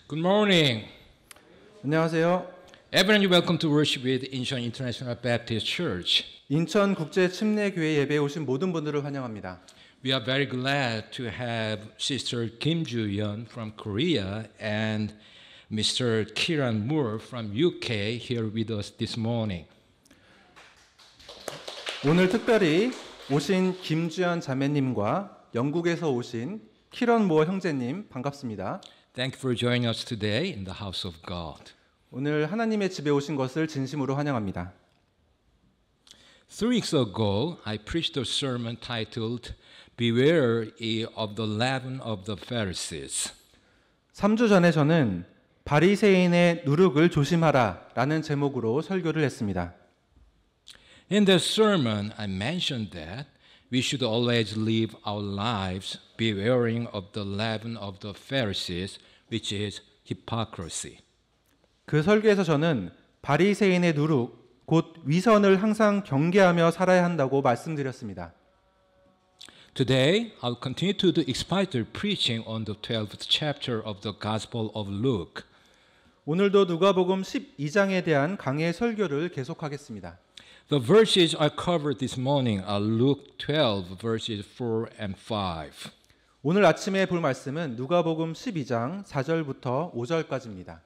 Good morning. 안녕하세요. Everyone, welcome to worship with Incheon International Baptist Church. 인천 국제 침례교회 예배에 오신 모든 분들을 환영합니다. We are very glad to have Sister Kim Joo-yeon from Korea and Mr. Kiran Moore from UK here with us this morning. 오늘 특별히 오신 김주현 자매님과 영국에서 오신 키런 모어 형제님 반갑습니다. Thank you for joining us today in the house of God. 오늘 하나님의 집에 오신 것을 진심으로 환영합니다. 3 weeks ago, I preached a sermon titled Beware of the leaven of the Pharisees. 3주 전에 저는 바리새인의 누룩을 조심하라 라는 제목으로 설교를 했습니다. In that sermon, I mentioned that we should always live our lives bewaring of the leaven of the Pharisees, which is hypocrisy. 그 설교에서 저는 바리새인의 누룩, 곧 위선을 항상 경계하며 살아야 한다고 말씀드렸습니다. Today, I'll continue to do expository preaching on the 12th chapter of the Gospel of Luke. 오늘도 누가복음 12장에 대한 강해 설교를 계속하겠습니다. The verses I covered this morning are Luke 12, verses 4 and 5. 오늘 아침에 볼 말씀은 누가복음 12장 4절부터 5절까지입니다.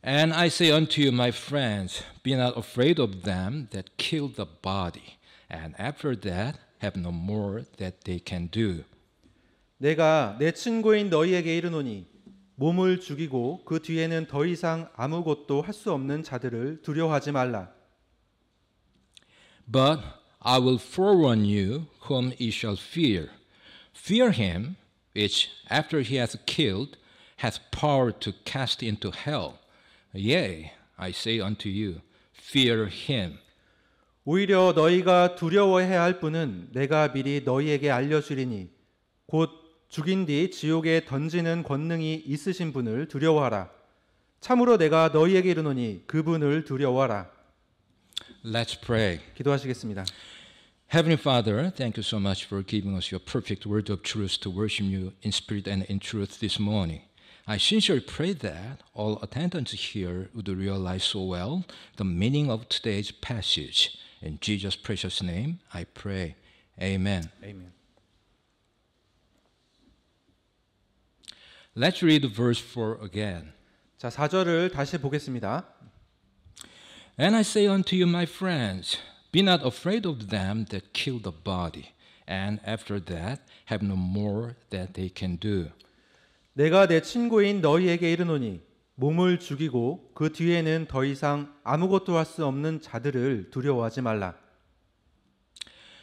And I say unto you, my friends, be not afraid of them that kill the body, and after that have no more that they can do. 내가 내 친구인 너희에게 이르노니 몸을 죽이고 그 뒤에는 더 이상 아무것도 할 수 없는 자들을 두려워하지 말라. But I will forewarn you whom ye shall fear. Fear him which, after he hath killed, hath power to cast into hell. Yea, I say unto you, fear him. 오히려 너희가 두려워해야 할 분은 내가 미리 너희에게 알려주리니 곧 죽인 뒤 지옥에 던지는 권능이 있으신 분을 두려워하라. 참으로 내가 너희에게 이르노니 그분을 두려워하라. Let's pray. 기도하시겠습니다. Heavenly Father, thank you so much for giving us your perfect word of truth to worship you in spirit and in truth this morning. I sincerely pray that all attendants here would realize so well the meaning of today's passage. In Jesus' precious name, I pray. Amen. 아멘. Let's read verse 4 again. 자, 4절을 다시 보겠습니다. And I say unto you, my friends, be not afraid of them that kill the body, and after that have no more that they can do. 내가 내 친구인 너희에게 이르노니 몸을 죽이고 그 뒤에는 더 이상 아무것도 할 수 없는 자들을 두려워하지 말라.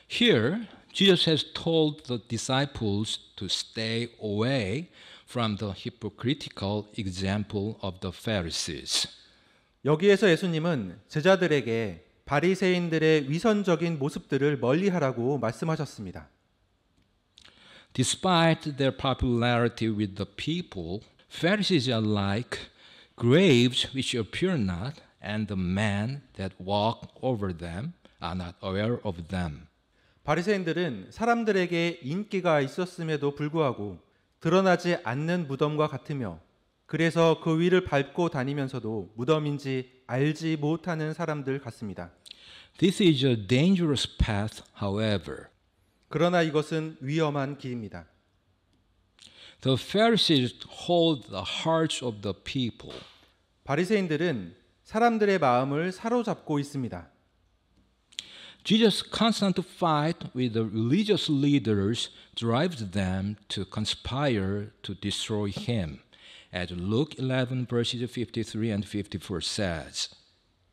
Here, Jesus has told the disciples to stay away from the hypocritical example of the Pharisees. 여기에서 예수님은 제자들에게 바리새인들의 위선적인 모습들을 멀리하라고 말씀하셨습니다. Despite their popularity with the people, Pharisees are like graves which appear not, and the men that walk over them are not aware of them. 바리새인들은 사람들에게 인기가 있었음에도 불구하고 드러나지 않는 무덤과 같으며 그래서 그 위를 밟고 다니면서도 무덤인지 알지 못하는 사람들 같습니다. This is a dangerous path, however. 그러나 이것은 위험한 길입니다. The Pharisees hold the hearts of the people. 바리새인들은 사람들의 마음을 사로잡고 있습니다. Jesus' constant fight with the religious leaders drives them to conspire to destroy him, as Luke 11 verses 53 and 54 says.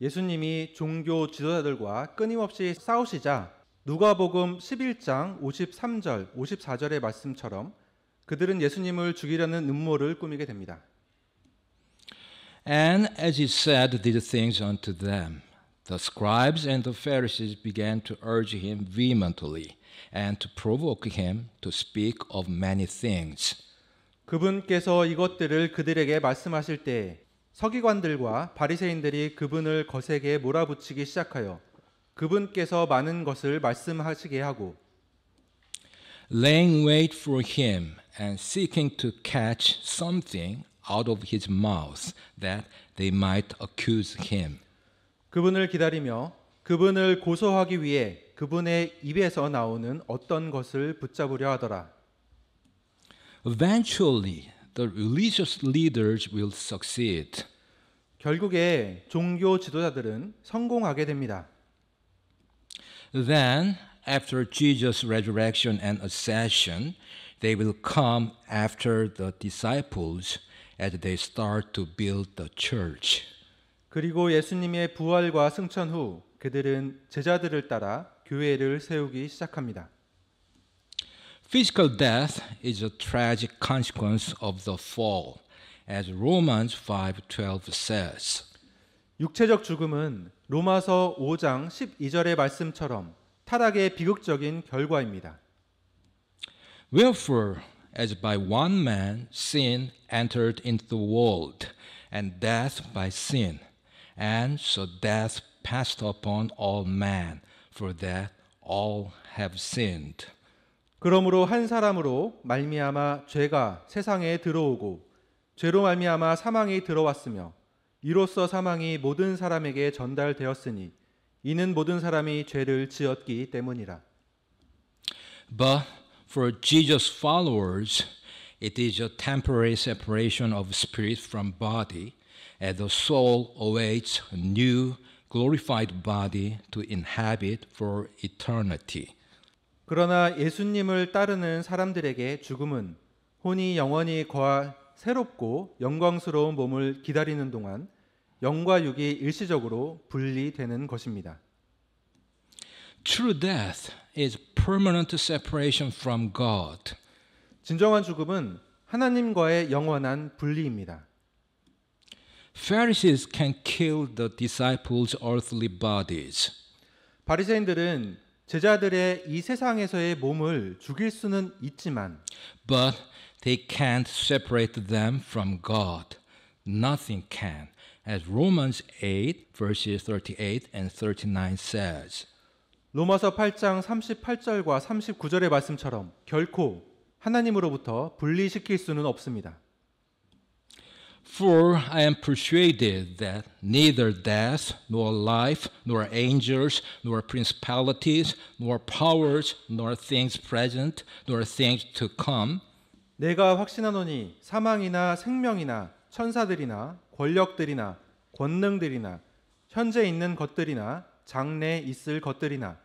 예수님이 종교 지도자들과 끊임없이 싸우시자 누가복음 11장 53절, 54절의 말씀처럼 그들은 예수님을 죽이려는 음모를 꾸미게 됩니다. And as he said these things unto them, the scribes and the Pharisees began to urge him vehemently and to provoke him to speak of many things. 그분께서 이것들을 그들에게 말씀하실 때 서기관들과 바리새인들이 그분을 거세게 몰아붙이기 시작하여 그분께서 많은 것을 말씀하시게 하고 laying wait for him and seeking to catch something out of his mouth that they might accuse him. 그분을 기다리며 그분을 고소하기 위해 그분의 입에서 나오는 어떤 것을 붙잡으려 하더라. Eventually, the religious leaders will succeed. 결국에 종교 지도자들은 성공하게 됩니다. Then, after Jesus' resurrection and ascension, they will come after the disciples as they start to build the church. 그리고 예수님의 부활과 승천 후 그들은 제자들을 따라 교회를 세우기 시작합니다. Physical death is a tragic consequence of the fall, as Romans 5:12 says. 육체적 죽음은 로마서 5장 12절의 말씀처럼 타락의 비극적인 결과입니다. Wherefore, as by one man sin entered into the world, and death by sin, and so death passed upon all men, for that all have sinned. 그러므로 한 사람으로 말미암아 죄가 세상에 들어오고 죄로 말미암아 사망이 들어왔으며 이로써 사망이 모든 사람에게 전달되었으니 이는 모든 사람이 죄를 지었기 때문이라. But for Jesus' followers, it is a temporary separation of spirit from body, as the soul awaits a new glorified body to inhabit for eternity. 그러나 예수님을 따르는 사람들에게 죽음은 혼이 영원히 거할 새롭고 영광스러운 몸을 기다리는 동안 영과 육이 일시적으로 분리되는 것입니다. True death is permanent separation from God. 진정한 죽음은 하나님과의 영원한 분리입니다. Pharisees can kill the disciples' earthly bodies. 바리새인들은 제자들의 이 세상에서의 몸을 죽일 수는 있지만 But they can't separate them from God. Nothing can, as Romans 8 verses 38 and 39 says. 로마서 8장 38절과 39절의 말씀처럼 결코 하나님으로부터 분리시킬 수는 없습니다. For I am persuaded that neither death, nor life, nor angels, nor principalities, nor powers, nor things present, nor things to come, 내가 확신하노니 사망이나 생명이나 천사들이나 권력들이나 권능들이나 현재 있는 것들이나 장래 있을 것들이나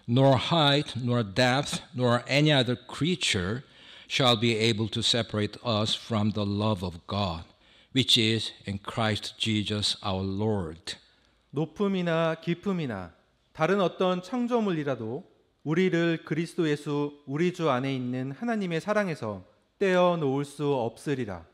nor height, nor depth, nor any other creature shall be able to separate us from the love of God, which is in Christ Jesus our Lord. 높음이나 깊음이나 다른 어떤 창조물이라도 우리를 그리스도 예수 우리 주 안에 있는 하나님의 사랑에서 떼어 놓을 수 없으리라.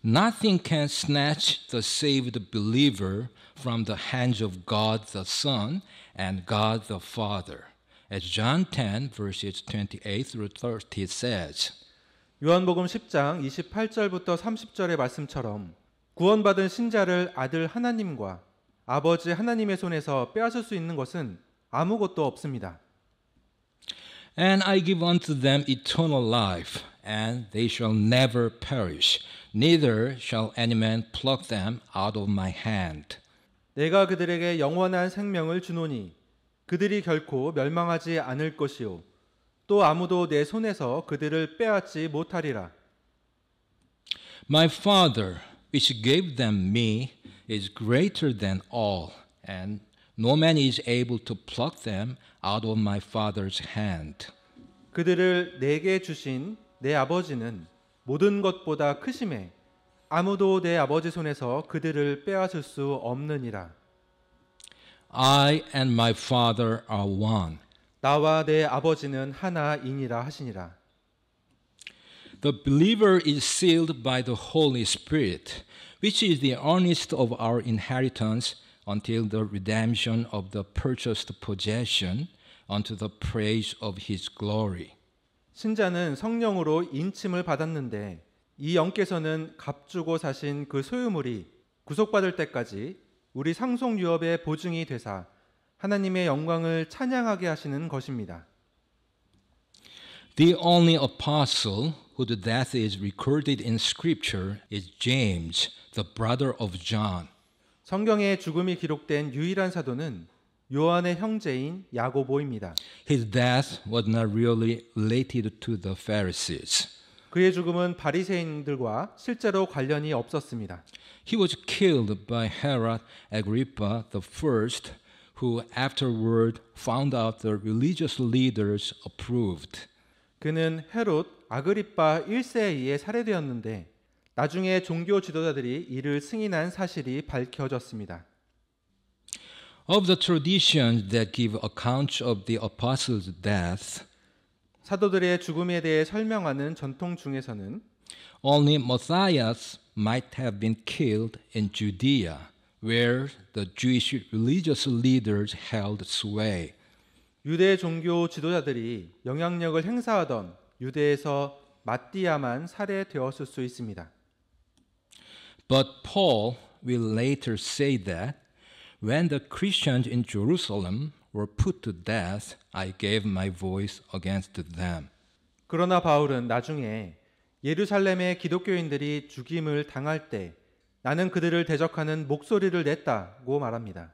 Nothing can snatch the saved believer from the hands of God the Son and God the Father, as John 10 verses 28 through 30 says. 요한복음 10장 28절부터 30절의 말씀처럼 구원받은 신자를 아들 하나님과 아버지 하나님의 손에서 빼앗을 수 있는 것은 아무것도 없습니다. And I give unto them eternal life, and they shall never perish, neither shall any man pluck them out of my hand. 내가 그들에게 영원한 생명을 주노니 그들이 결코 멸망하지 않을 것이요 또 아무도 내 손에서 그들을 빼앗지 못하리라. My Father, which gave them me, is greater than all, and no man is able to pluck them out of my Father's hand. 그들을 내게 주신 내 아버지는 모든 것보다 크심에 아무도 내 아버지 손에서 그들을 빼앗을 수 없느니라. I and my Father are one. 나와 내 아버지는 하나이니라 하시니라. The believer is sealed by the Holy Spirit, which is the earnest of our inheritance until the redemption of the purchased possession unto the praise of his glory. 신자는 성령으로 인침을 받았는데 이 영께서는 값주고 사신 그 소유물이 구속받을 때까지 우리 상속 유업의 보증이 되사 하나님의 영광을 찬양하게 하시는 것입니다. The only apostle whose death is recorded in Scripture is James, the brother of John. 성경에 죽음이 기록된 유일한 사도는 요한의 형제인 야고보입니다. His death was not really related to the Pharisees. 그의 죽음은 바리새인들과 실제로 관련이 없었습니다. He was killed by Herod Agrippa I, who afterward found out the religious leaders approved. 그는 헤롯 아그리파 1세에 의해 살해되었는데 나중에 종교 지도자들이 이를 승인한 사실이 밝혀졌습니다. Of the traditions that give accounts of the apostles' death, 사도들의 죽음에 대해 설명하는 전통 중에서는 only Matthias might have been killed in Judea, where the Jewish religious leaders held sway. 유대 종교 지도자들이 영향력을 행사하던 유대에서 마띠아만 살해되었을 수 있습니다. But Paul will later say that when the Christians in Jerusalem were put to death, I gave my voice against them. 그러나 바울은 나중에 예루살렘의 기독교인들이 죽임을 당할 때 나는 그들을 대적하는 목소리를 냈다고 말합니다.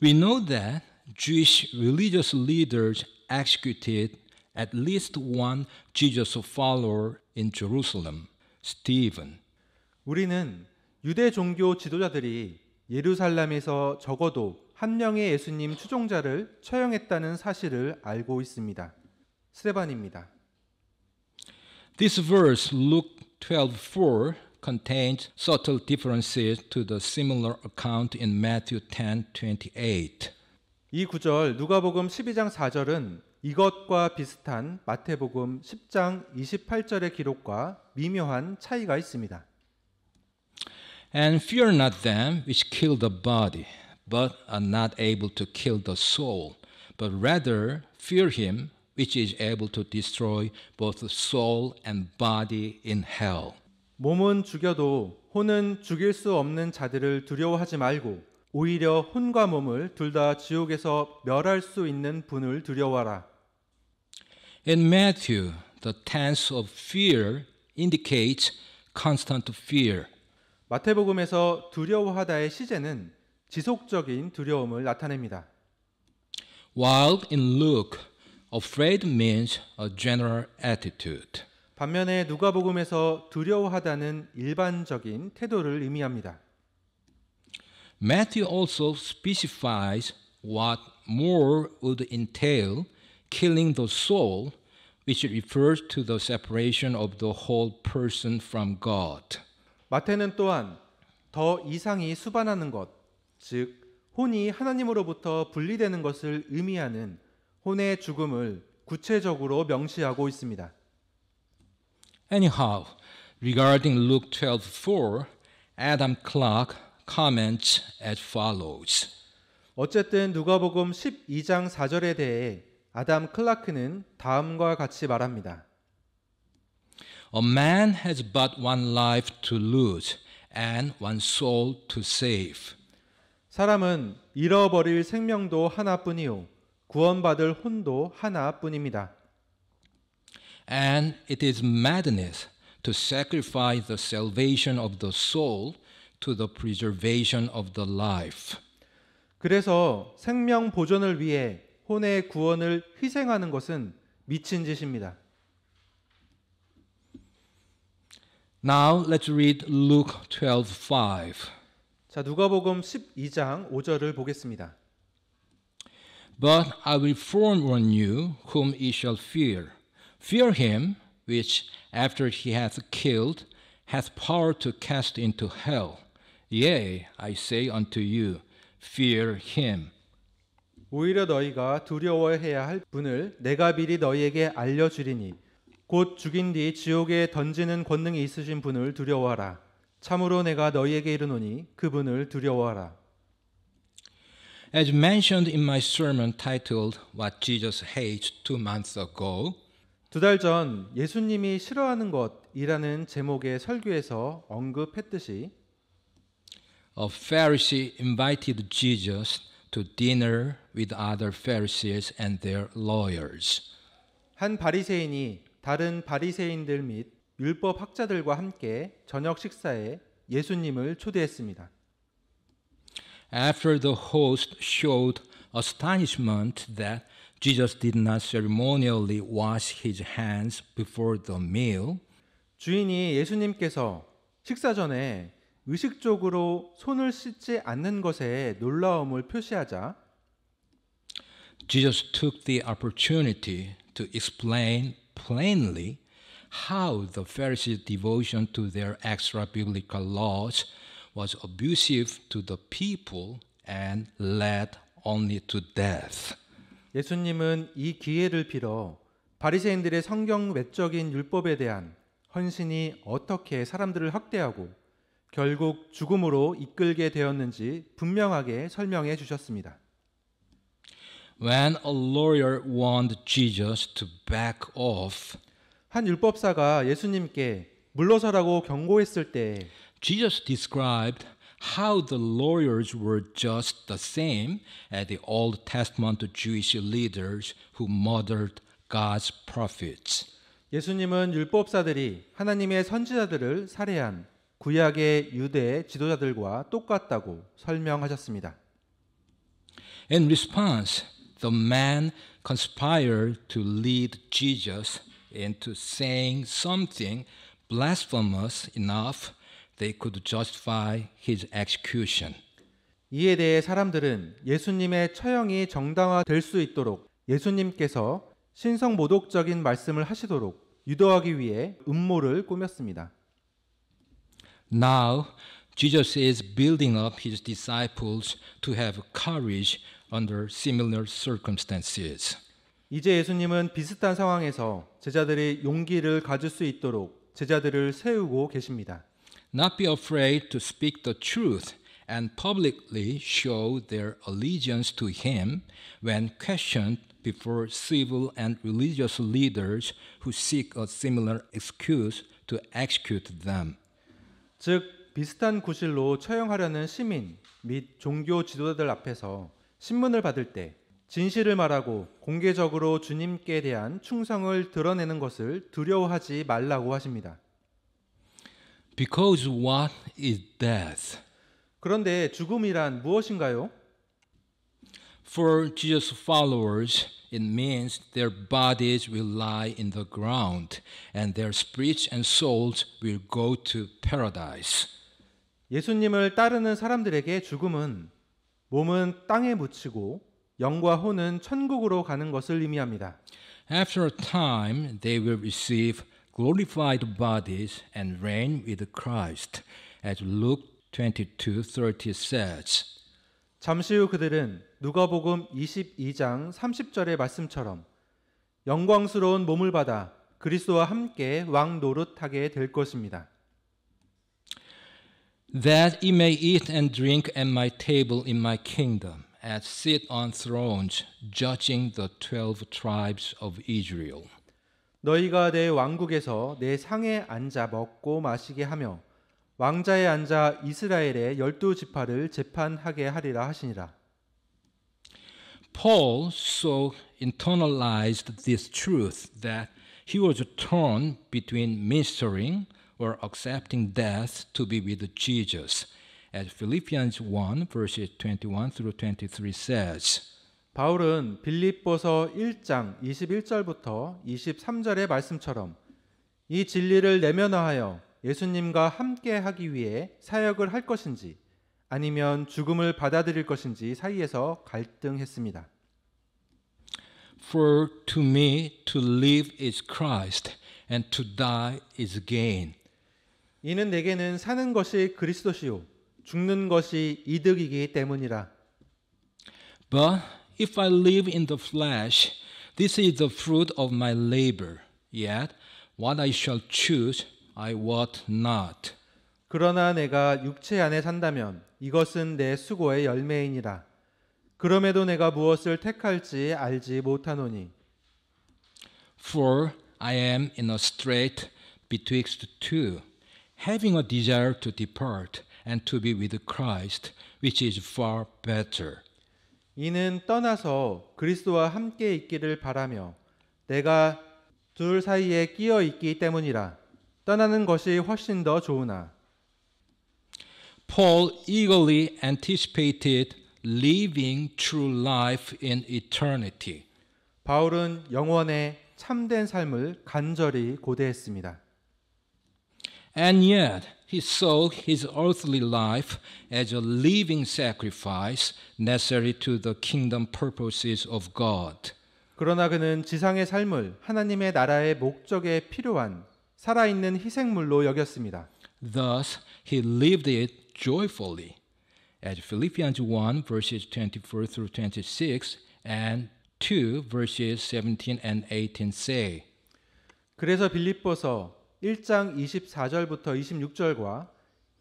We know that Jewish religious leaders executed at least one Jesus follower in Jerusalem, Stephen. 우리는 유대 종교 지도자들이 예루살렘에서 적어도 한 명의 예수님 추종자를 처형했다는 사실을 알고 있습니다. 스데반입니다. This verse, Luke 12:4, contains subtle differences to the similar account in Matthew 10:28. 이 구절 누가복음 12장 4절은 이것과 비슷한 마태복음 10장 28절의 기록과 미묘한 차이가 있습니다. And fear not them which kill the body, but are not able to kill the soul, but rather fear him which is able to destroy both soul and body in hell. 몸은 죽여도 혼은 죽일 수 없는 자들을 두려워하지 말고 오히려 혼과 몸을 둘 다 지옥에서 멸할 수 있는 분을 두려워하라. In Matthew, the tense of fear indicates constant fear. 마태복음에서 두려워하다의 시제는 지속적인 두려움을 나타냅니다. While in Luke, afraid means a general attitude. 반면에 누가복음에서 두려워하다는 일반적인 태도를 의미합니다. Matthew also specifies what more would entail killing the soul, which refers to the separation of the whole person from God. 마태는 또한 더 이상이 수반하는 것, 즉 혼이 하나님으로부터 분리되는 것을 의미하는 혼의 죽음을 구체적으로 명시하고 있습니다. Anyhow, regarding Luke 12:4, Adam Clarke comments as follows. 어쨌든 누가복음 12장 4절에 대해 아담 클라크는 다음과 같이 말합니다. A man has but one life to lose and one soul to save. 사람은 잃어버릴 생명도 하나뿐이요 구원받을 혼도 하나뿐입니다. And it is madness to sacrifice the salvation of the soul to the preservation of the life. 그래서 생명 보존을 위해 혼의 구원을 희생하는 것은 미친 짓입니다. Now let's read Luke 12:5. 자, 누가복음 12장 5절을 보겠습니다. But I will forewarn you whom ye shall fear. Fear him which, after he hath killed, hath power to cast into hell. Yea, I say unto you, fear him. 오히려 너희가 두려워해야 할 분을 내가 미리 너희에게 알려주리니 곧 죽인 뒤 지옥에 던지는 권능이 있으신 분을 두려워하라. 참으로 내가 너희에게 이르노니 그분을 두려워하라. As mentioned in my sermon titled What Jesus Hates 2 months ago, 2달 전 예수님이 싫어하는 것이라는 제목의 설교에서 언급했듯이 a Pharisee invited Jesus to dinner with other Pharisees and their lawyers. 한 바리새인이 다른 바리새인들 및 율법 학자들과 함께 저녁 식사에 예수님을 초대했습니다. After the host showed astonishment that Jesus did not ceremonially wash his hands before the meal, 주인이 예수님께서 식사 전에 의식적으로 손을 씻지 않는 것에 놀라움을 표시하자 Jesus took the opportunity to explain plainly how the Pharisees' devotion to their extra-biblical laws was abusive to the people and led only to death. 예수님은 이 기회를 빌어 바리새인들의 성경 외적인 율법에 대한 헌신이 어떻게 사람들을 학대하고 결국 죽음으로 이끌게 되었는지 분명하게 설명해 주셨습니다. When a lawyer warned Jesus to back off, 한 율법사가 예수님께 물러서라고 경고했을 때 Jesus described how the lawyers were just the same as the Old Testament Jewish leaders who murdered God's prophets. 예수님은 율법사들이 하나님의 선지자들을 살해한 구약의 유대 지도자들과 똑같다고 설명하셨습니다. In response, the man conspired to lead Jesus into saying something blasphemous enough they could justify his execution. 이에 대해 사람들은 예수님의 처형이 정당화될 수 있도록 예수님께서 신성모독적인 말씀을 하시도록 유도하기 위해 음모를 꾸몄습니다. Now, Jesus is building up his disciples to have courage under similar circumstances. 이제 예수님은 비슷한 상황에서 제자들이 용기를 가질 수 있도록 제자들을 세우고 계십니다. Not be afraid to speak the truth and publicly show their allegiance to him when questioned before civil and religious leaders who seek a similar excuse to execute them. 즉 비슷한 구실로 처형하려는 시민 및 종교 지도자들 앞에서 신문을 받을 때 진실을 말하고 공개적으로 주님께 대한 충성을 드러내는 것을 두려워하지 말라고 하십니다. Because what is death? 그런데 죽음이란 무엇인가요? For Jesus' followers, it means their bodies will lie in the ground and their spirits and souls will go to paradise. 예수님을 따르는 사람들에게 죽음은 몸은 땅에 묻히고 영과 혼은 천국으로 가는 것을 의미합니다. After a time, they will receive glorified bodies and reign with Christ, as Luke 22:30 says. 잠시 후 그들은 누가복음 22장 30절의 말씀처럼 영광스러운 몸을 받아 그리스도와 함께 왕 노릇하게 될 것입니다. That ye may eat and drink at my table in my kingdom, and sit on thrones, judging the 12 tribes of Israel. 너희가 내 왕국에서 내 상에 앉아 먹고 마시게 하며 왕자에 앉아 이스라엘의 12지파를 재판하게 하리라 하시니라. Paul so internalized this truth that he was torn between ministering or accepting death to be with Jesus, as Philippians 1 verses 21 through 23 says. 바울은 빌립보서 1장 21절부터 23절의 말씀처럼 이 진리를 내면화하여 예수님과 함께 하기 위해 사역을 할 것인지 아니면 죽음을 받아들일 것인지 사이에서 갈등했습니다. For to me to live is Christ and to die is gain. 이는 내게는 사는 것이 그리스도시요 죽는 것이 이득이기 때문이라. But if I live in the flesh, this is the fruit of my labor. Yet what I shall choose, I wot not. 그러나 내가 육체 안에 산다면 이것은 내 수고의 열매이니라. 그럼에도 내가 무엇을 택할지 알지 못하노니. For I am in a strait betwixt two, having a desire to depart and to be with Christ, which is far better. 이는 떠나서 그리스도와 함께 있기를 바라며 내가 둘 사이에 끼어 있기 때문이라. 떠나는 것이 훨씬 더 좋으나. Paul eagerly anticipated living true life in eternity. 바울은 영원의 참된 삶을 간절히 고대했습니다. And yet, he saw his earthly life as a living sacrifice necessary to the kingdom purposes of God. 그러나 그는 지상의 삶을 하나님의 나라의 목적에 필요한 살아있는 희생물로 여겼습니다. Thus, he lived it joyfully. As Philippians 1 verses 24 through 26 and 2 verses 17 and 18 say. 그래서 빌립보서 1장 24절부터 26절과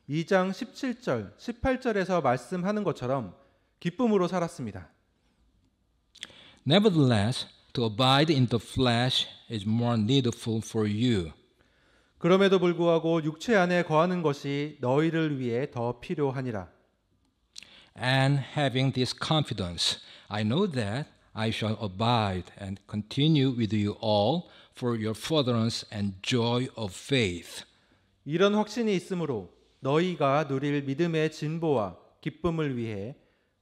2장 17절, 18절에서 말씀하는 것처럼 기쁨으로 살았습니다. Nevertheless, to abide in the flesh is more needful for you. 그럼에도 불구하고 육체 안에 거하는 것이 너희를 위해 더 필요하니라. And having this confidence, I know that I shall abide and continue with you all for your furtherance and joy of faith. 이런 확신이 있으므로 너희가 누릴 믿음의 진보와 기쁨을 위해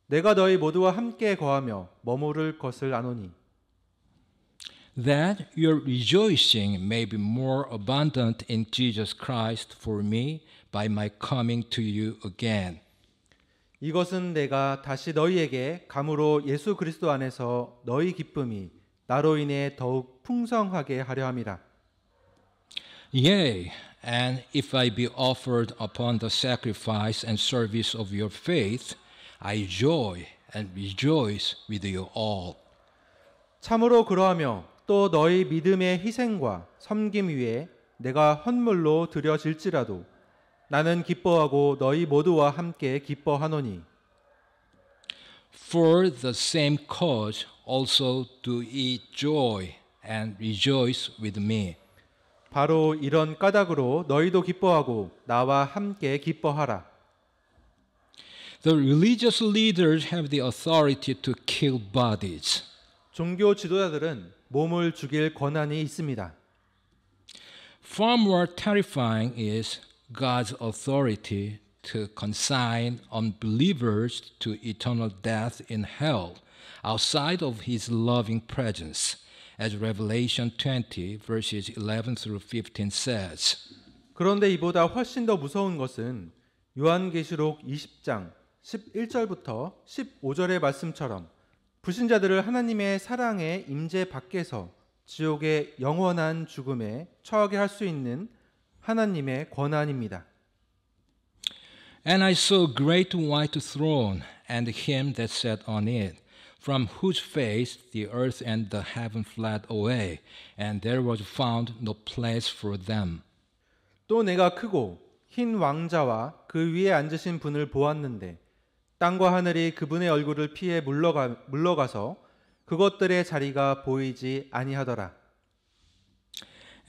내가 너희 모두와 함께 거하며 머무를 것을 아노니. That your rejoicing may be more abundant in Jesus Christ for me by my coming to you again. 이것은 내가 다시 너희에게 감으로 예수 그리스도 안에서 너희 기쁨이 나로 인해 더욱 풍성하게 하려 함이라. Yea, and if I be offered upon the sacrifice and service of your faith, I joy and rejoice with you all. 참으로 그러하며 또 너희 믿음의 희생과 섬김 위에 내가 헌물로 드려질지라도 나는 기뻐하고 너희 모두와 함께 기뻐하노니. For the same cause also do ye joy and rejoice with me. 바로 이런 까닭으로 너희도 기뻐하고 나와 함께 기뻐하라. The religious leaders have the authority to kill bodies. 종교 지도자들은 몸을 죽일 권한이 있습니다. Far more terrifying is God's authority to consign unbelievers to eternal death in hell outside of his loving presence, as Revelation 20 verses 11 through 15 says. 그런데 이보다 훨씬 더 무서운 것은 요한계시록 20장 11절부터 15절의 말씀처럼 불신자들을 하나님의 사랑의 임재 밖에서 지옥의 영원한 죽음에 처하게 할 수 있는 하나님의 권한입니다. And I saw a great white throne and him that sat on it, from whose face the earth and the heaven fled away, and there was found no place for them. 또 내가 크고 흰 왕자와 그 위에 앉으신 분을 보았는데 땅과 하늘이 그분의 얼굴을 피해 물러가서 그것들의 자리가 보이지 아니하더라.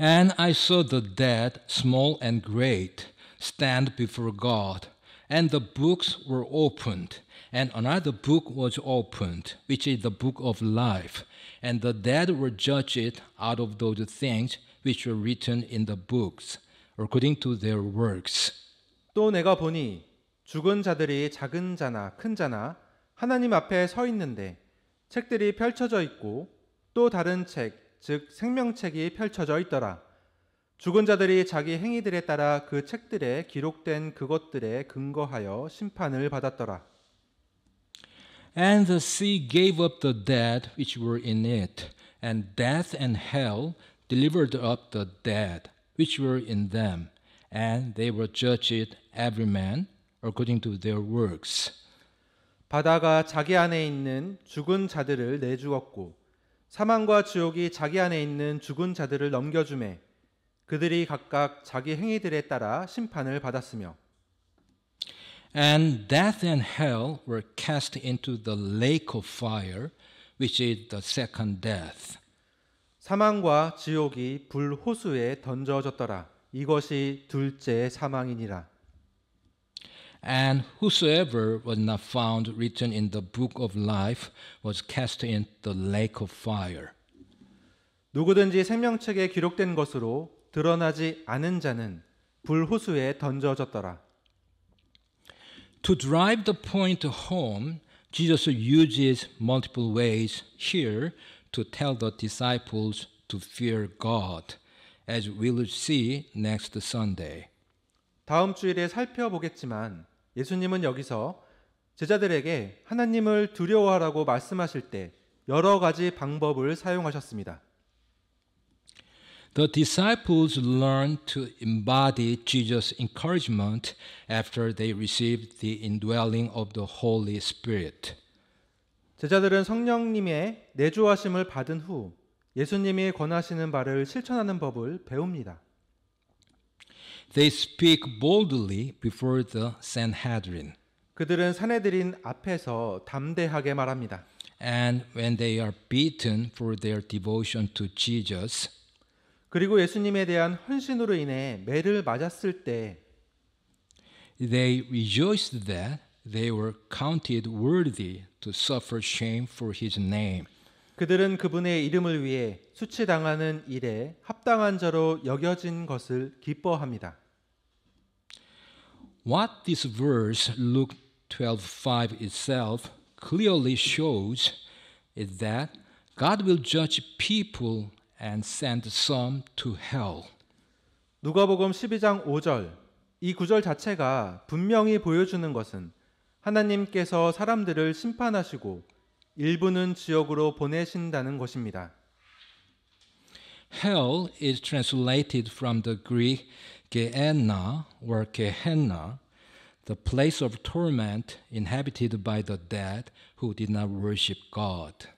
And I saw the dead, small and great, stand before God, and the books were opened, and another book was opened, which is the book of life, and the dead were judged out of those things which were written in the books, according to their works. 또 내가 보니 죽은 자들이 작은 자나 큰 자나 하나님 앞에 서 있는데 책들이 펼쳐져 있고 또 다른 책, 즉 생명책이 펼쳐져 있더라. 죽은 자들이 자기 행위들에 따라 그 책들에 기록된 그것들에 근거하여 심판을 받았더라. And the sea gave up the dead which were in it, and death and hell delivered up the dead which were in them, and they were judged every man according to their works. 바다가 자기 안에 있는 죽은 자들을 내주었고 사망과 지옥이 자기 안에 있는 죽은 자들을 넘겨주매 그들이 각각 자기 행위들에 따라 심판을 받았으며 And death and hell were cast into the lake of fire, which is the second death. 사망과 지옥이 불 호수에 던져졌더라. 이것이 둘째 사망이니라. And whosoever was not found written in the book of life was cast into the lake of fire. 누구든지 생명책에 기록된 것으로 드러나지 않은 자는 불호수에 던져졌더라. To drive the point home, Jesus uses multiple ways here to tell the disciples to fear God, as we'll see next Sunday. 다음 주일에 살펴보겠지만 예수님은 여기서 제자들에게 하나님을 두려워하라고 말씀하실 때 여러 가지 방법을 사용하셨습니다. The disciples learned to embody Jesus' encouragement after they received the indwelling of the Holy Spirit. 제자들은 성령님의 내주하심을 받은 후 예수님이 권하시는 바를 실천하는 법을 배웁니다. They speak boldly before the Sanhedrin. 그들은 산헤드린 앞에서 담대하게 말합니다. And when they are beaten for their devotion to Jesus, 그리고 예수님에 대한 헌신으로 인해 매를 맞았을 때 they rejoiced that they were counted worthy to suffer shame for his name. 그들은 그분의 이름을 위해 수치당하는 일에 합당한 자로 여겨진 것을 기뻐합니다. What this verse, Luke 12:5 itself, clearly shows is that God will judge people and send some to hell. 누가복음 12장 5절 이 구절 자체가 분명히 보여주는 것은 하나님께서 사람들을 심판하시고 일부는 지옥으로 보내신다는 것입니다. Hell is translated from the Greek Gehenna or Gehenna, the place of torment inhabited by the dead who did not worship God.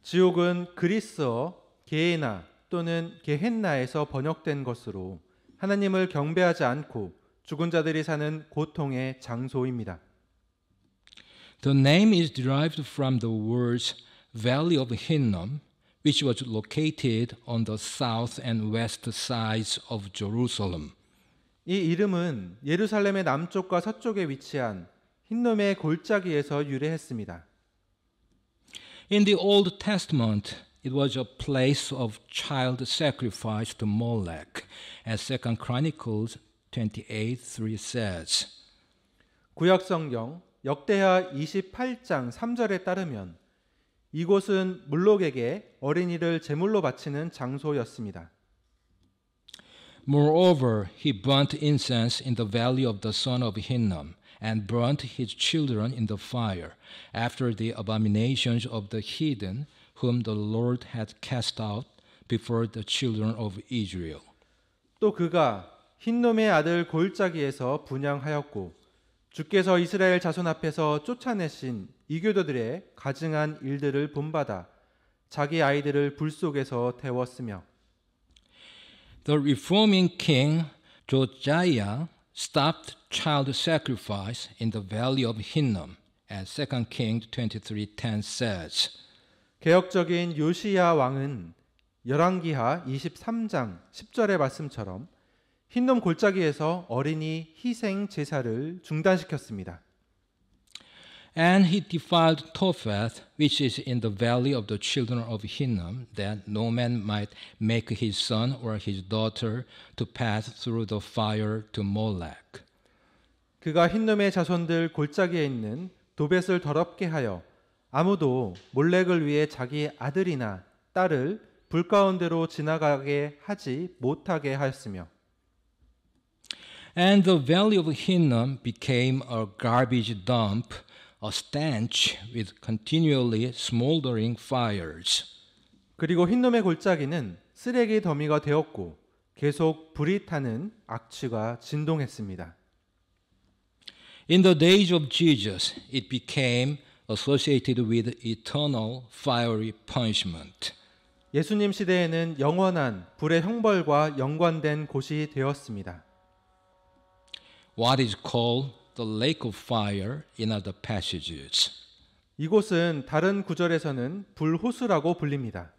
지옥은 그리스어 게헤나 또는 게헨나에서 번역된 것으로 하나님을 경배하지 않고 죽은 자들이 사는 고통의 장소입니다. The name is derived from the words Valley of Hinnom, which was located on the south and west sides of Jerusalem. 이 이름은 예루살렘의 남쪽과 서쪽에 위치한 흰놈의 골짜기에서 유래했습니다. In the Old Testament, it was a place of child sacrifice to Molech, as 2 Chronicles 28:3 says. 구약 성경 역대하 28장 3절에 따르면 이곳은 몰록에게 어린이를 제물로 바치는 장소였습니다. Moreover, he burnt incense in the valley of the son of Hinnom, and burnt his children in the fire, after the abominations of the heathen, whom the Lord had cast out before the children of Israel. 또 그가 흰놈의 아들 골짜기에서 분향하였고 주께서 이스라엘 자손 앞에서 쫓아내신 이교도들의 가증한 일들을 본받아 자기 아이들을 불 속에서 태웠으며 The reforming king Josiah stopped child sacrifice in the valley of Hinnom, as 2 Kings 23:10 says. 개혁적인 요시야 왕은 열왕기하 23장 10절의 말씀처럼 흰놈 골짜기에서 어린이 희생 제사를 중단시켰습니다. And he defiled Topheth, which is in the valley of the children of Hinnom, that no man might make his son or his daughter to pass through the fire to Molech. 그가 흰놈의 자손들 골짜기에 있는 도벳을 더럽게 하여 아무도 몰렉을 위해 자기 아들이나 딸을 불 가운데로 지나가게 하지 못하게 하였으며 And the valley of Hinnom became a garbage dump, a stench with continually smoldering fires. 그리고 흰놈의 골짜기는 쓰레기 더미가 되었고 계속 불이 타는 악취가 진동했습니다. In the days of Jesus, it became associated with eternal fiery punishment. 예수님 시대에는 영원한 불의 형벌과 연관된 곳이 되었습니다. What is called the lake of fire in other passages. 이곳은 다른 구절에서는 불호수라고 불립니다.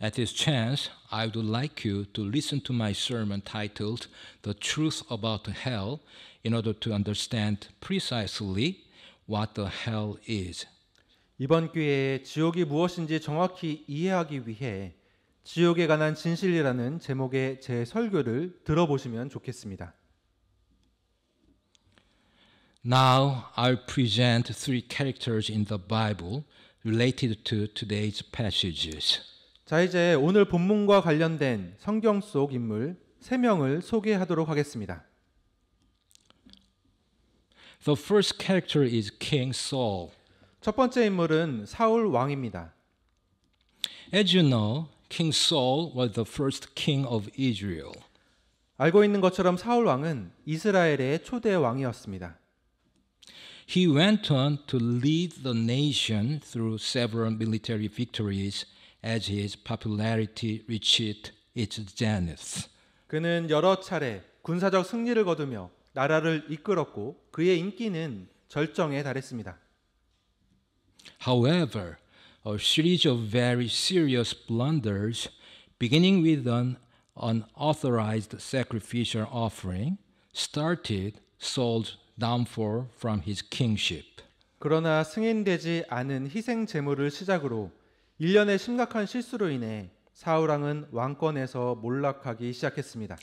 At this chance, I would like you to listen to my sermon titled The Truth About Hell in order to understand precisely what the hell is. 이번 기회에 지옥이 무엇인지 정확히 이해하기 위해 지옥에 관한 진실이라는 제목의 제 설교를 들어보시면 좋겠습니다. Now I'll present three characters in the Bible related to today's passages. 자, 이제 오늘 본문과 관련된 성경 속 인물 3명을 소개하도록 하겠습니다. The first character is King Saul. 첫 번째 인물은 사울 왕입니다. As you know, King Saul was the first king of Israel. 알고 있는 것처럼 사울 왕은 이스라엘의 초대 왕이었습니다. He went on to lead the nation through several military victories as his popularity reached its zenith. 그는 여러 차례 군사적 승리를 거두며 나라를 이끌었고 그의 인기는 절정에 달했습니다. However, a series of very serious blunders, beginning with an unauthorized sacrificial offering, started Saul's downfall from his kingship. 그러나 승인되지 않은 희생 제물을 시작으로 일련의 심각한 실수로 인해 사울 왕은 왕권에서 몰락하기 시작했습니다.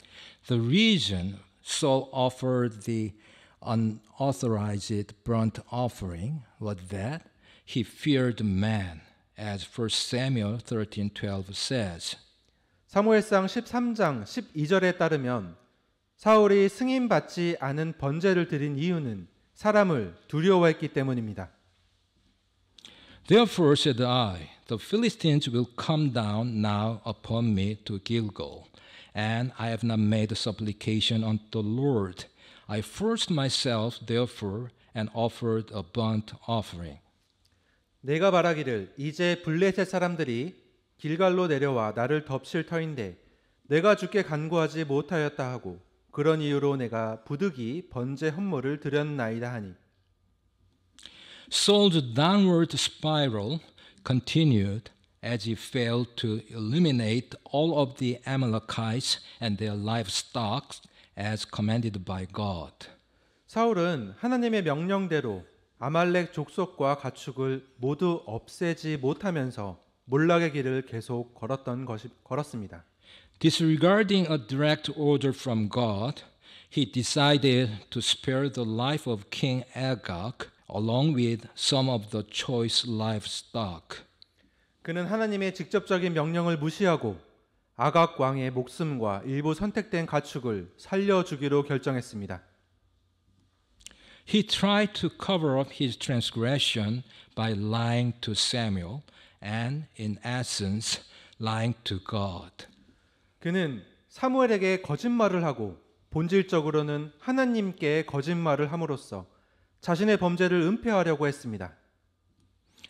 The reason Saul offered the unauthorized burnt offering was that he feared man, as 1 Samuel 13:12 says. 사무엘상 13장 12절에 따르면 사울이 승인받지 않은 번제를 드린 이유는 사람을 두려워했기 때문입니다. Therefore said I, the Philistines will come down now upon me to Gilgal, and I have not made supplication unto the Lord. I forced myself therefore and offered a burnt offering. 내가 말하기를 이제 블레셋 사람들이 길갈로 내려와 나를 덮칠 터인데 내가 주께 간구하지 못하였다 하고 그런 이유로 내가 부득이 번제 헌물을 드렸나이다 하니. Saul's downward spiral continued as he failed to eliminate all of the Amalekites and their livestock as commanded by God. 사울은 하나님의 명령대로 아말렉 족속과 가축을 모두 없애지 못하면서 몰락의 길을 계속 걸었습니다. Disregarding a direct order from God, he decided to spare the life of King Agag along with some of the choice livestock. 그는 하나님의 직접적인 명령을 무시하고 아각 왕의 목숨과 일부 선택된 가축을 살려주기로 결정했습니다. He tried to cover up his transgression by lying to Samuel and, in essence, lying to God. 그는 사무엘에게 거짓말을 하고 본질적으로는 하나님께 거짓말을 함으로써 자신의 범죄를 은폐하려고 했습니다.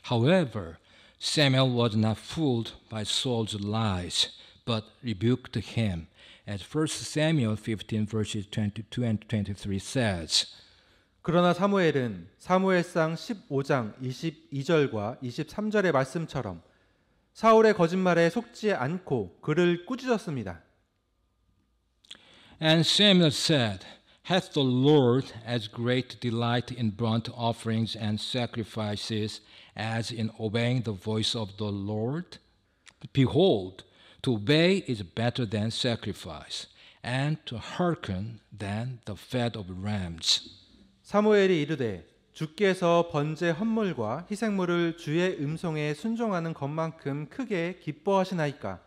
However, Samuel was not fooled by Saul's lies, but rebuked him, as 1 Samuel 15 verses 22 and 23 says. 그러나 사무엘은 사무엘상 15장 22절과 23절의 말씀처럼 사울의 거짓말에 속지 않고 그를 꾸짖었습니다. And Samuel said, Hath the Lord as great delight in burnt offerings and sacrifices as in obeying the voice of the Lord? Behold, to obey is better than sacrifice, and to hearken than the fat of rams. 사무엘이 이르되 주께서 번제 헌물과 희생물을 주의 음성에 순종하는 것만큼 크게 기뻐하시나이까?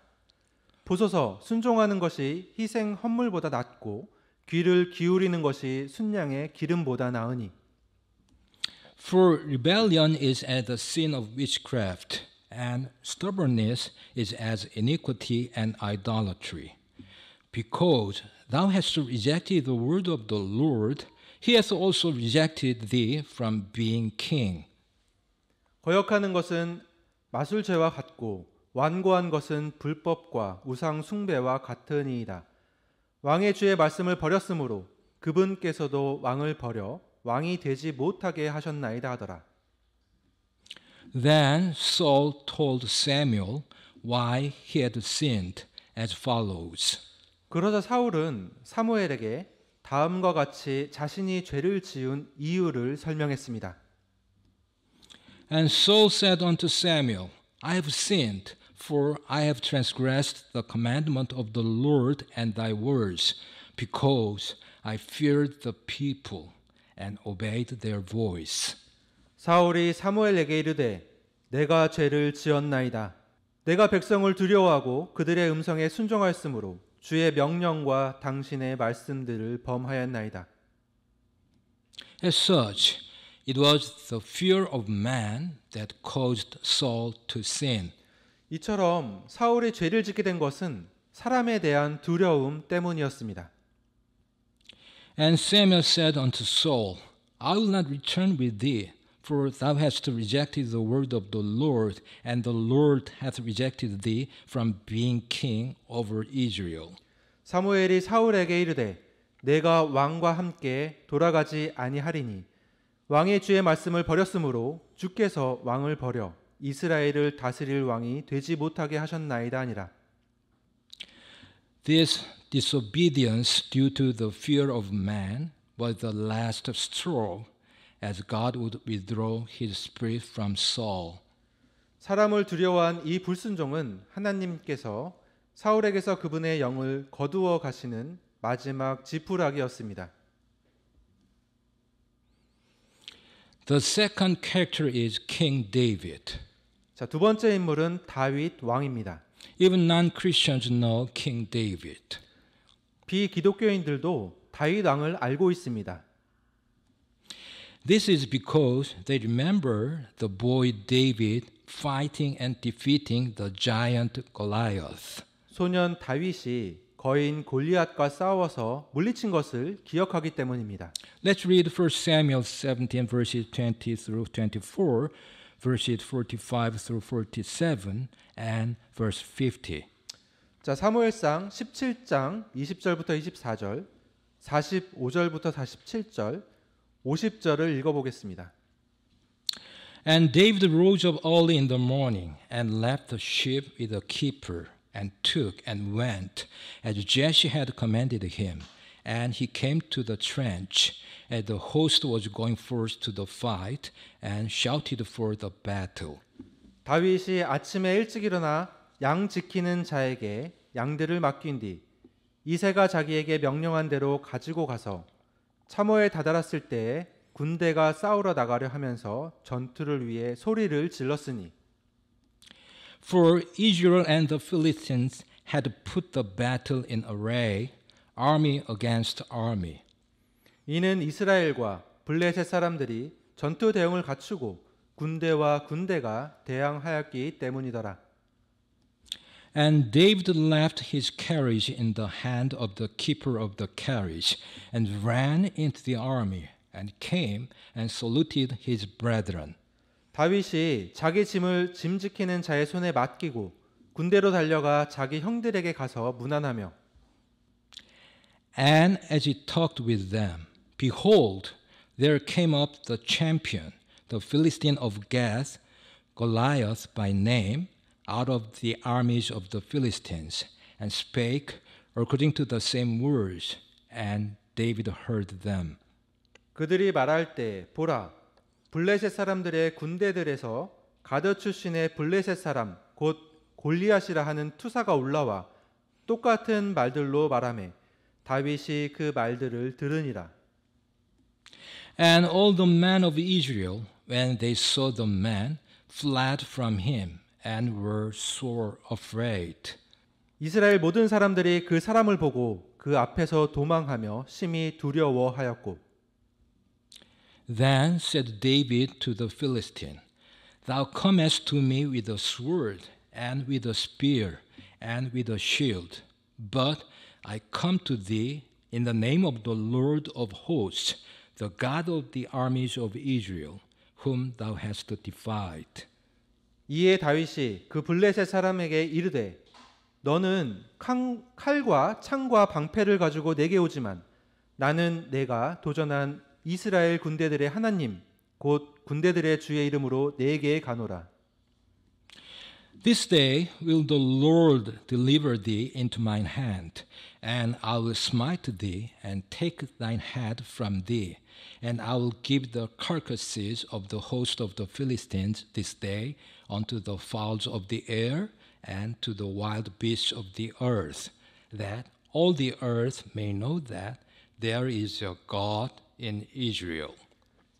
보소서 순종하는 것이 희생 헌물보다 낫고 귀를 기울이는 것이 순양의 기름보다 나으니. For rebellion is as the sin of witchcraft, and stubbornness is as iniquity and idolatry. Because thou hast rejected the word of the Lord, he hath also rejected thee from being king. 거역하는 것은 마술죄와 같고 완고한 것은 불법과 우상 숭배와 같으니이다. 왕의 주의 말씀을 버렸으므로 그분께서도 왕을 버려 왕이 되지 못하게 하셨나이다 하더라. Then Saul told Samuel why he had sinned as follows. 그러자 사울은 사무엘에게 다음과 같이 자신이 죄를 지은 이유를 설명했습니다. And Saul said unto Samuel, I have sinned, for I have transgressed the commandment of the Lord and thy words, because I feared the people and obeyed their voice. 사울이 사무엘에게 이르되 내가 죄를 지었나이다. 내가 백성을 두려워하고 그들의 음성에 순종하였으므로 주의 명령과 당신의 말씀들을 범하였나이다. As such, it was the fear of man that caused Saul to sin. 이처럼 사울이 죄를 짓게 된 것은 사람에 대한 두려움 때문이었습니다. And Samuel said unto Saul, I will not return with thee, for thou hast rejected the word of the Lord, and the Lord hath rejected thee from being king over Israel. 사무엘이 사울에게 이르되 내가 왕과 함께 돌아가지 아니하리니 왕의 주의 말씀을 버렸으므로 주께서 왕을 버려 이스라엘을 다스릴 왕이 되지 못하게 하셨나이다 하니라. This disobedience due to the fear of man was the last straw, as God would withdraw his spirit from Saul. 사람을 두려워한 이 불순종은 하나님께서 사울에게서 그분의 영을 거두어 가시는 마지막 지푸라기였습니다. The second character is King David. 자, 두 번째 인물은 다윗 왕입니다. Even non-Christians know King David. 비기독교인들도 다윗 왕을 알고 있습니다. This is because they remember the boy David fighting and defeating the giant Goliath. 소년 다윗이 거인 골리앗과 싸워서 물리친 것을 기억하기 때문입니다. Let's read 1 Samuel 17 verses 20 through 24, verses 45 through 47, and verse 50. 자, 사무엘상 17장 20절부터 24절, 45절부터 47절, 50절을 읽어보겠습니다. And David rose up early in the morning and left the sheep with a keeper and took and went as Jesse had commanded him. And he came to the trench as the host was going forth to the fight and shouted for the battle. 다윗이 아침에 일찍 일어나 양 지키는 자에게 양들을 맡긴 뒤 이새가 자기에게 명령한 대로 가지고 가서 참호에 다다랐을 때에 군대가 싸우러 나가려 하면서 전투를 위해 소리를 질렀으니 For Israel and the Philistines had put the battle in array, army against army. 이는 이스라엘과 블레셋 사람들이 전투 대응을 갖추고 군대와 군대가 대항하였기 때문이더라. And David left his carriage in the hand of the keeper of the carriage and ran into the army and came and saluted his brethren. 다윗이 자기 짐을 짐 지키는 자의 손에 맡기고 군대로 달려가 자기 형들에게 가서 문안하며 And as he talked with them, behold, there came up the champion, the Philistine of Gath, Goliath by name, out of the armies of the Philistines, and spake according to the same words, and David heard them. 그들이 말할 때 보라 블레셋 사람들의 군대들에서 가드 출신의 블레셋 사람 곧 골리앗이라 하는 투사가 올라와 똑같은 말들로 말하매 다윗이 그 말들을 들으니라. And all the men of Israel, when they saw the man, fled from him and were sore afraid. 이스라엘 모든 사람들이 그 사람을 보고 그 앞에서 도망하며 심히 두려워하였고 Then said David to the Philistine, Thou comest to me with a sword, and with a spear, and with a shield. But I come to thee in the name of the Lord of hosts, the God of the armies of Israel, whom thou hast defied. 이에 다윗이 그 블레셋 사람에게 이르되 너는 칼과 창과 방패를 가지고 내게 오지만 나는 내가 도전한 이스라엘 군대들의 하나님 곧 군대들의 주의 이름으로 내게 가노라. This day will the Lord deliver thee into mine hand, and I will smite thee and take thine head from thee, and I will give the carcasses of the host of the Philistines this day unto the fowls of the air and to the wild beasts of the earth, that all the earth may know that there is a God in Israel.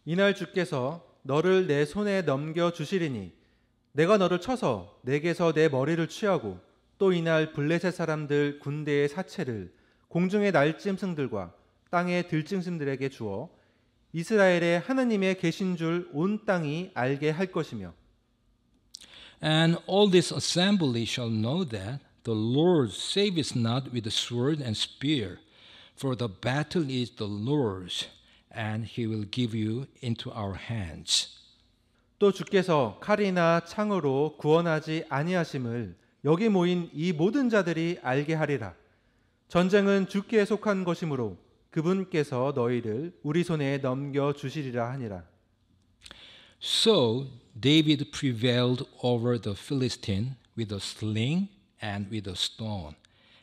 이날 주께서 너를 내 손에 넘겨 주시리니 내가 너를 쳐서 내게서 내 머리를 취하고 또 이날 블레셋 사람들 군대의 사체를 공중의 날짐승들과 땅의 들짐승들에게 주어 이스라엘의 하나님의 계신 줄 온 땅이 알게 할 것이며 And all this assembly shall know that the Lord saveth not with sword and spear, for the battle is the Lord's, and he will give you into our hands. 또 주께서 칼이나 창으로 구원하지 아니하심을 여기 모인 이 모든 자들이 알게 하리라. 전쟁은 주께 속한 것이므로 그분께서 너희를 우리 손에 넘겨 주시리라 하니라. So David prevailed over the Philistine with a sling and with a stone,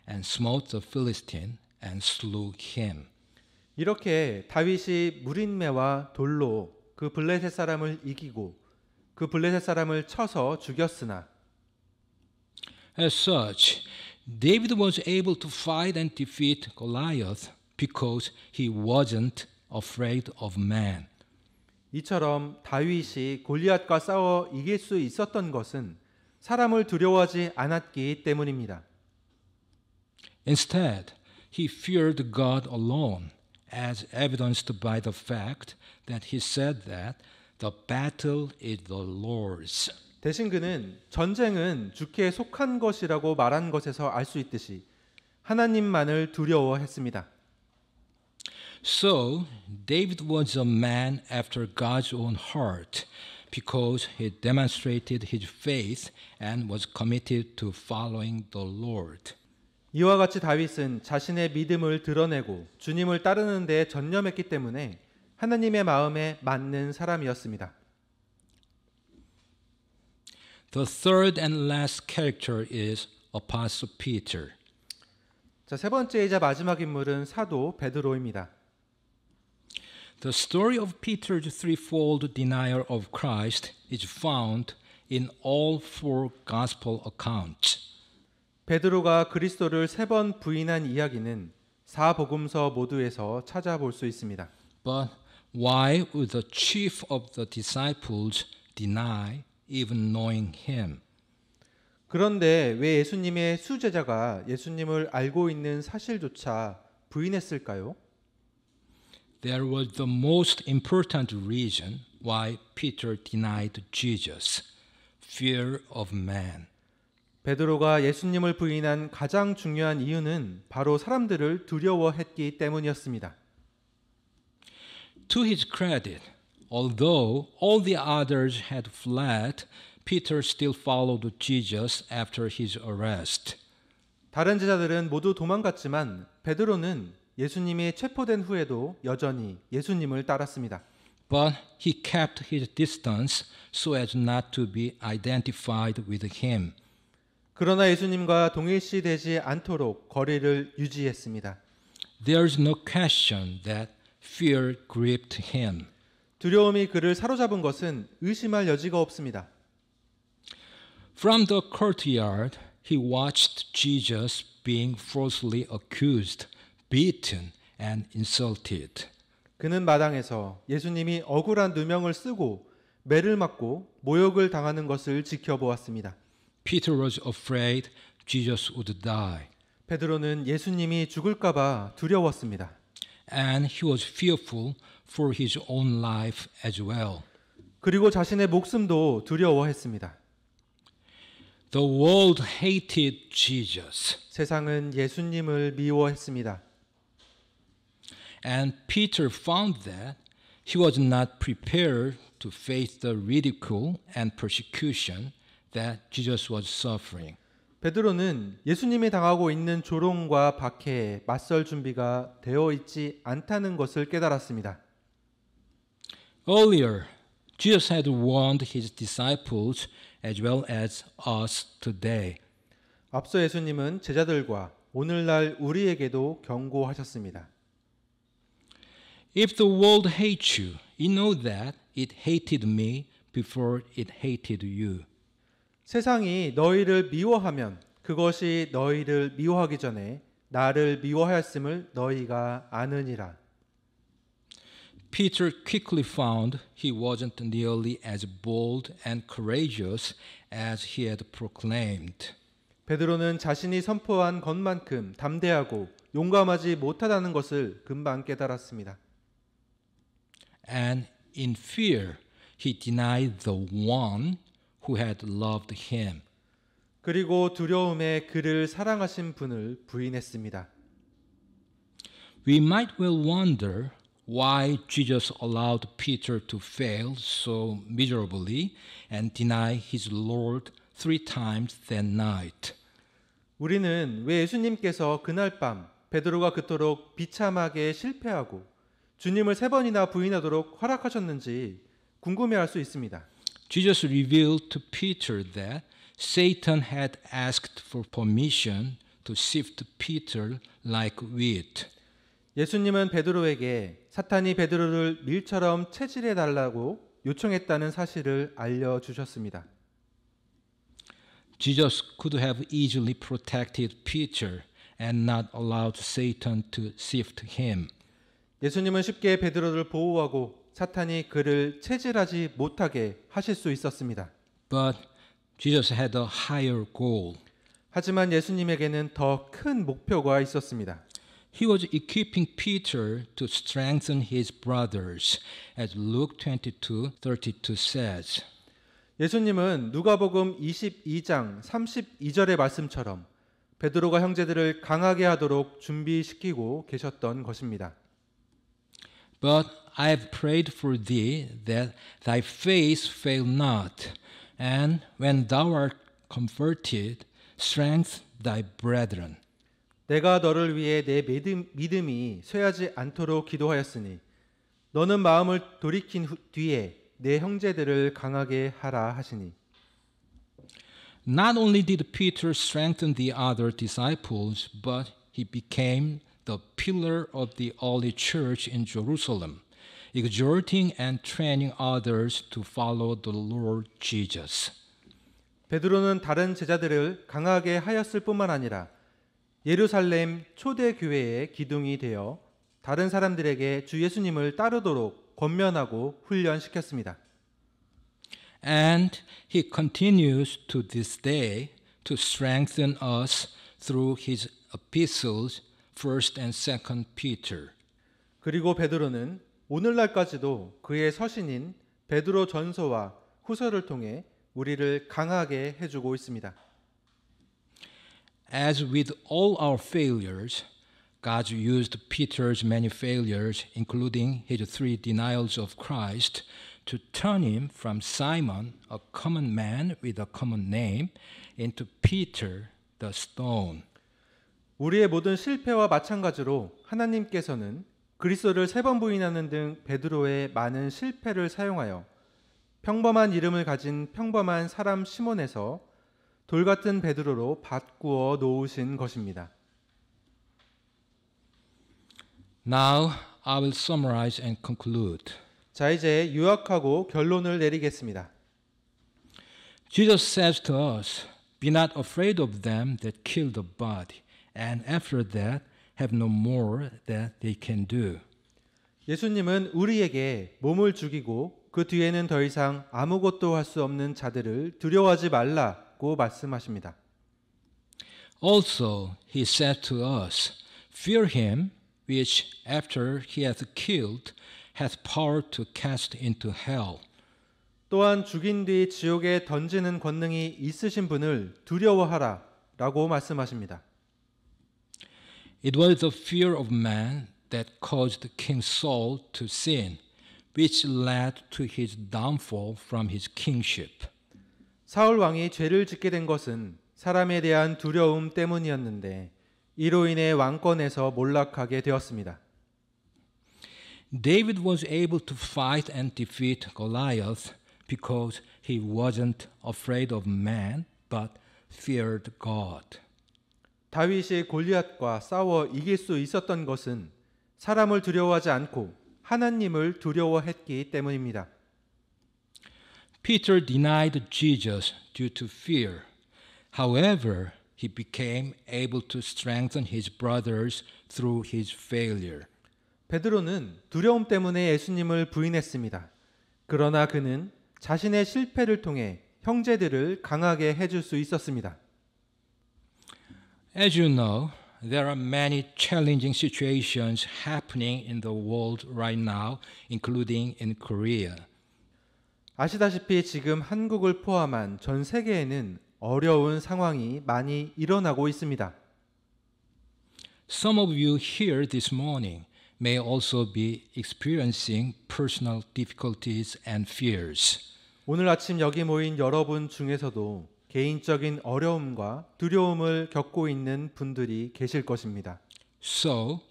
and smote the Philistine and slew him. 이렇게 다윗이 무린매와 돌로 그 블레셋 사람을 이기고 그 블레셋 사람을 쳐서 죽였으나 As such, David was able to fight and defeat Goliath because he wasn't afraid of man. 이처럼 다윗이 골리앗과 싸워 이길 수 있었던 것은 사람을 두려워하지 않았기 때문입니다. Instead, he feared God alone, as evidenced by the fact that he said that the battle is the Lord's. 대신 그는 전쟁은 주께 속한 것이라고 말한 것에서 알 수 있듯이 하나님만을 두려워했습니다. So, David was a man after God's own heart because he demonstrated his faith and was committed to following the Lord. 이와 같이 다윗은 자신의 믿음을 드러내고 주님을 따르는 데 전념했기 때문에 하나님의 마음에 맞는 사람이었습니다. The third and last character is Apostle Peter. 자, 세 번째이자 마지막 인물은 사도 베드로입니다. The story of Peter's threefold denial of Christ is found in all four gospel accounts. 베드로가 그리스도를 세 번 부인한 이야기는 사복음서 모두에서 찾아볼 수 있습니다. But why would the chief of the disciples deny even knowing him? 그런데 왜 예수님의 수제자가 예수님을 알고 있는 사실조차 부인했을까요? There was the most important reason why Peter denied Jesus, fear of man. 베드로가 예수님을 부인한 가장 중요한 이유는 바로 사람들을 두려워했기 때문이었습니다. To his credit, although all the others had fled, Peter still followed Jesus after his arrest. 다른 제자들은 모두 도망갔지만 베드로는 예수님이 체포된 후에도 여전히 예수님을 따랐습니다. But he kept his distance so as not to be identified with him. 그러나 예수님과 동일시되지 않도록 거리를 유지했습니다. There's no question that fear gripped him. 두려움이 그를 사로잡은 것은 의심할 여지가 없습니다. From the courtyard, he watched Jesus being falsely accused, beaten, and insulted. 그는 마당에서 예수님이 억울한 누명을 쓰고 매를 맞고 모욕을 당하는 것을 지켜보았습니다. Peter was afraid Jesus would die, 베드로는 예수님이 죽을까 봐 두려웠습니다. and he was fearful for his own life as well. 그리고 자신의 목숨도 두려워했습니다. The world hated Jesus, 세상은 예수님을 미워했습니다. and Peter found that he was not prepared to face the ridicule and persecution that Jesus was suffering. 베드로는 예수님이 당하고 있는 조롱과 박해에 맞설 준비가 되어 있지 않다는 것을 깨달았습니다. Earlier, Jesus had warned his disciples as well as us today. 앞서 예수님은 제자들과 오늘날 우리에게도 경고하셨습니다. If the world hates you, you know that it hated me before it hated you. 세상이 너희를 미워하면 그것이 너희를 미워하기 전에 나를 미워하였음을 너희가 아느니라. Peter quickly found he wasn't nearly as bold and courageous as he had proclaimed. 베드로는 자신이 선포한 것만큼 담대하고 용감하지 못하다는 것을 금방 깨달았습니다. And in fear, he denied the one who had loved him. 그리고 두려움에 그를 사랑하신 분을 부인했습니다. We might well wonder why Jesus allowed Peter to fail so miserably and deny his Lord 3 times that night. 우리는 왜 예수님께서 그날 밤 베드로가 그토록 비참하게 실패하고 주님을 3번이나 부인하도록 허락하셨는지 궁금해할 수 있습니다. Jesus revealed to Peter that Satan had asked for permission to sift Peter like wheat. 예수님은 베드로에게 사탄이 베드로를 밀처럼 체질해 달라고 요청했다는 사실을 알려주셨습니다. Jesus could have easily protected Peter and not allowed Satan to sift him. 예수님은 쉽게 베드로를 보호하고 사탄이 그를 체질하지 못하게 하실 수 있었습니다. But Jesus had a higher goal. 하지만 예수님에게는 더 큰 목표가 있었습니다. He was equipping Peter to strengthen his brothers, as Luke 22:32 says. 예수님은 누가복음 22장 32절의 말씀처럼 베드로가 형제들을 강하게 하도록 준비시키고 계셨던 것입니다. But I have prayed for thee that thy faith fail not, and when thou art converted, strengthen thy brethren. 내가 너를 위해 내 믿음이 쇠하지 않도록 기도하였으니 너는 마음을 돌이킨 뒤에 내 형제들을 강하게 하라 하시니. Not only did Peter strengthen the other disciples, but he became the pillar of the early church in Jerusalem, exhorting and training others to follow the Lord Jesus. 베드로는 다른 제자들을 강하게 하였을 뿐만 아니라 예루살렘 초대 교회의 기둥이 되어 다른 사람들에게 주 예수님을 따르도록 권면하고 훈련시켰습니다. And he continues to this day to strengthen us through his epistles, 1st and 2nd Peter. 그리고 베드로는 오늘날까지도 그의 서신인 베드로 전서와 후서를 통해 우리를 강하게 해주고 있습니다. As with all our failures, God used Peter's many failures, including his 3 denials of Christ, to turn him from Simon, a common man with a common name, into Peter, the stone. 우리의 모든 실패와 마찬가지로 하나님께서는 그리스도를 3번 부인하는 등 베드로의 많은 실패를 사용하여 평범한 이름을 가진 평범한 사람 시몬에서 돌 같은 베드로로 바꾸어 놓으신 것입니다. Now I will summarize and conclude. 자, 이제 요약하고 결론을 내리겠습니다. Jesus says to us, "Be not afraid of them that kill the body, and after that have no more that they can do." 예수님은 우리에게 몸을 죽이고 그 뒤에는 더 이상 아무것도 할 수 없는 자들을 두려워하지 말라고 말씀하십니다. Also, he said to us, "Fear him, which after he hath killed, hath power to cast into hell." 또한 죽인 뒤 지옥에 던지는 권능이 있으신 분을 두려워하라 라고 말씀하십니다. It was the fear of man that caused King Saul to sin, which led to his downfall from his kingship. 사울 왕이 죄를 짓게 된 것은 사람에 대한 두려움 때문이었는데 이로 인해 왕권에서 몰락하게 되었습니다. David was able to fight and defeat Goliath because he wasn't afraid of man, but feared God. 다윗이 골리앗과 싸워 이길 수 있었던 것은 사람을 두려워하지 않고 하나님을 두려워했기 때문입니다. Peter denied Jesus due to fear. However, he became able to strengthen his brothers through his failure. 베드로는 두려움 때문에 예수님을 부인했습니다. 그러나 그는 자신의 실패를 통해 형제들을 강하게 해줄 수 있었습니다. As you know, there are many challenging situations happening in the world right now, including in Korea. 아시다시피 지금 한국을 포함한 전 세계에는 어려운 상황이 많이 일어나고 있습니다. Some of you here this morning may also be experiencing personal difficulties and fears. 오늘 아침 여기 모인 여러분 중에서도 개인적인 어려움과 두려움을 겪고 있는 분들이 계실 것입니다. So,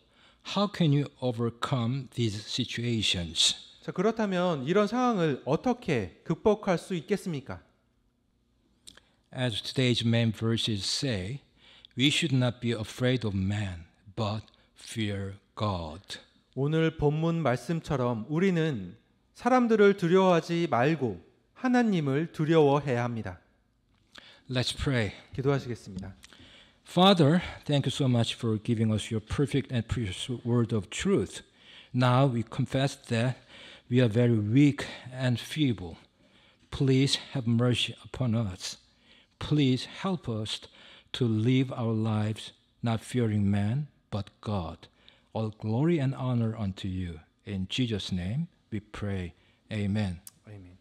how can you overcome these situations? 자, 그렇다면 이런 상황을 어떻게 극복할 수 있겠습니까? As today's main verses say, we should not be afraid of man, but fear God. 오늘 본문 말씀처럼 우리는 사람들을 두려워하지 말고 하나님을 두려워해야 합니다. Let's pray. 기도하시겠습니다. Father, thank you so much for giving us your perfect and precious word of truth. Now we confess that we are very weak and feeble. Please have mercy upon us. Please help us to live our lives not fearing man, but God. All glory and honor unto you. In Jesus' name we pray. Amen. 아멘.